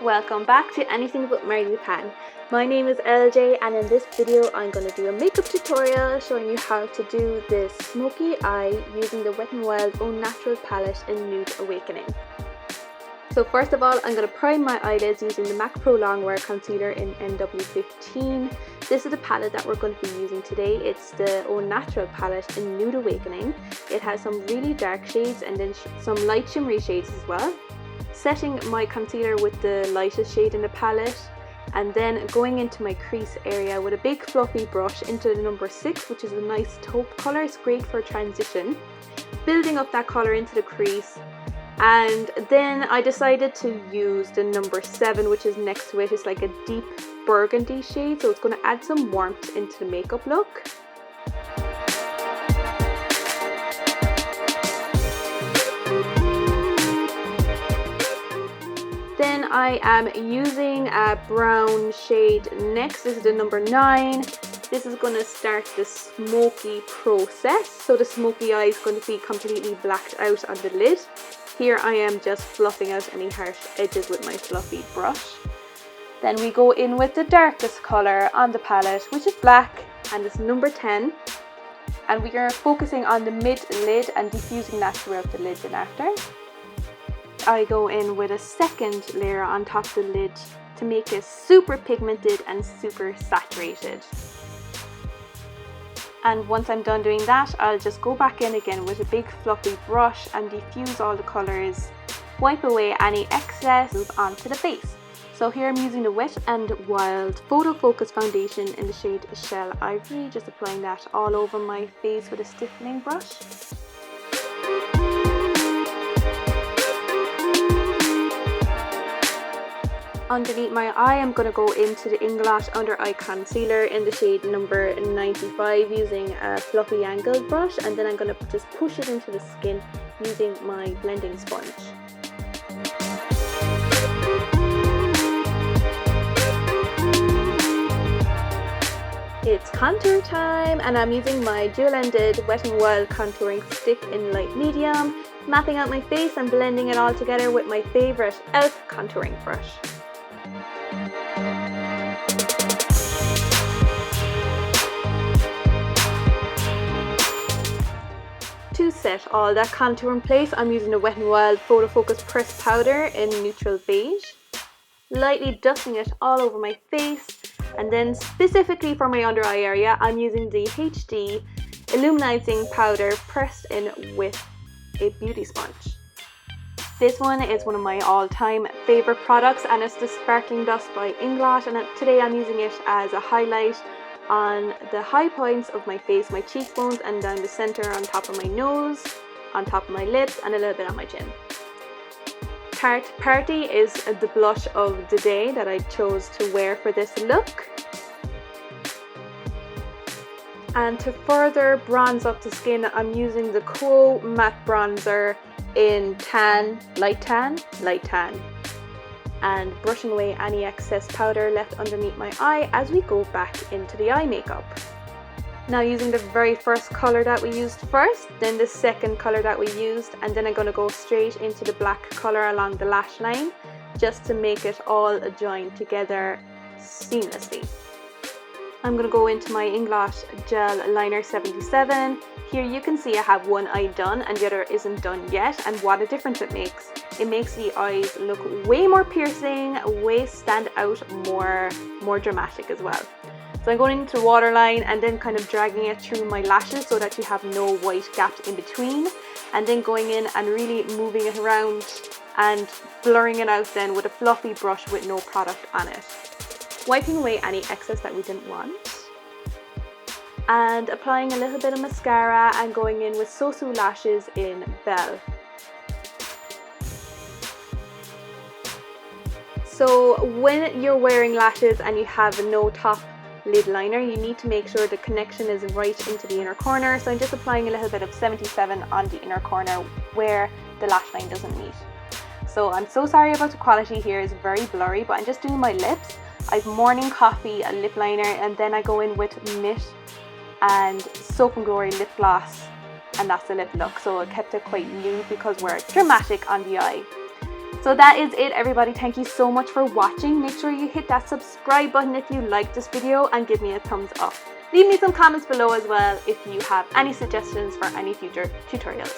Welcome back to Anything But Marzipan. My name is LJ and in this video I'm going to do a makeup tutorial showing you how to do this smoky eye using the WetnWild Au Natural Palette in Nude Awakening. So first of all, I'm going to prime my eyelids using the MAC Pro Longwear concealer in NW15. This is the palette that we're going to be using today. It's the Au Natural palette in Nude Awakening. It has some really dark shades and then some light shimmery shades as well. Setting my concealer with the lightest shade in the palette and then going into my crease area with a big fluffy brush into the number 6, which is a nice taupe colour. It's great for transition. Building up that colour into the crease. And then I decided to use the number 7, which is next to it. It's like a deep burgundy shade, so it's going to add some warmth into the makeup look. Then I am using a brown shade next. This is the number 9. This is going to start the smoky process. So the smoky eye is going to be completely blacked out on the lid. Here I am just fluffing out any harsh edges with my fluffy brush. Then we go in with the darkest colour on the palette, which is black, and it's number 10. And we are focusing on the mid-lid and diffusing that throughout the lid and after. I go in with a second layer on top of the lid to make it super pigmented and super saturated. And once I'm done doing that, I'll just go back in again with a big fluffy brush and diffuse all the colours, wipe away any excess, move on to the base. So here I'm using the WetnWild Photo Focus Foundation in the shade Shell Ivory, just applying that all over my face with a stippling brush. Underneath my eye, I'm going to go into the Inglot Under Eye Concealer in the shade number 95 using a fluffy angled brush, and then I'm going to just push it into the skin using my blending sponge. It's contour time, and I'm using my dual-ended WetnWild contouring stick in light medium, mapping out my face and blending it all together with my favourite e.l.f. contouring brush. To set all that contour in place, I'm using the WetnWild Photo Focus Pressed Powder in neutral beige, lightly dusting it all over my face, and then specifically for my under eye area, I'm using the HD Illuminating Powder pressed in with a beauty sponge. This one is one of my all-time favourite products, and it's the Sparkling Dust by Inglot, and today I'm using it as a highlight on the high points of my face, my cheekbones, and down the centre on top of my nose, on top of my lips, and a little bit on my chin. Tarte Party is the blush of the day that I chose to wear for this look. And to further bronze up the skin, I'm using the Quo Matte Bronzer in tan, light tan, and brushing away any excess powder left underneath my eye as we go back into the eye makeup. Now using the very first colour that we used first, then the second colour that we used, and then I'm going to go straight into the black colour along the lash line just to make it all join together seamlessly. I'm going to go into my Inglot Gel Liner 77. Here you can see I have one eye done and the other isn't done yet, and what a difference it makes. It makes the eyes look way more piercing, way stand out, more dramatic as well. So I'm going into the waterline and then kind of dragging it through my lashes so that you have no white gaps in between, and then going in and really moving it around and blurring it out then with a fluffy brush with no product on it. Wiping away any excess that we didn't want. And applying a little bit of mascara and going in with Sosu Lashes in Belle. So when you're wearing lashes and you have no top lid liner, you need to make sure the connection is right into the inner corner. So I'm just applying a little bit of 77 on the inner corner where the lash line doesn't meet. So I'm so sorry about the quality here, it's very blurry, but I'm just doing my lips. I've Morning Coffee a lip liner, and then I go in with Mitt and Soap and Glory lip gloss, and that's the lip look. So I kept it quite nude because we're dramatic on the eye. So that is it, everybody. Thank you so much for watching. Make sure you hit that subscribe button if you liked this video and give me a thumbs up. Leave me some comments below as well if you have any suggestions for any future tutorials.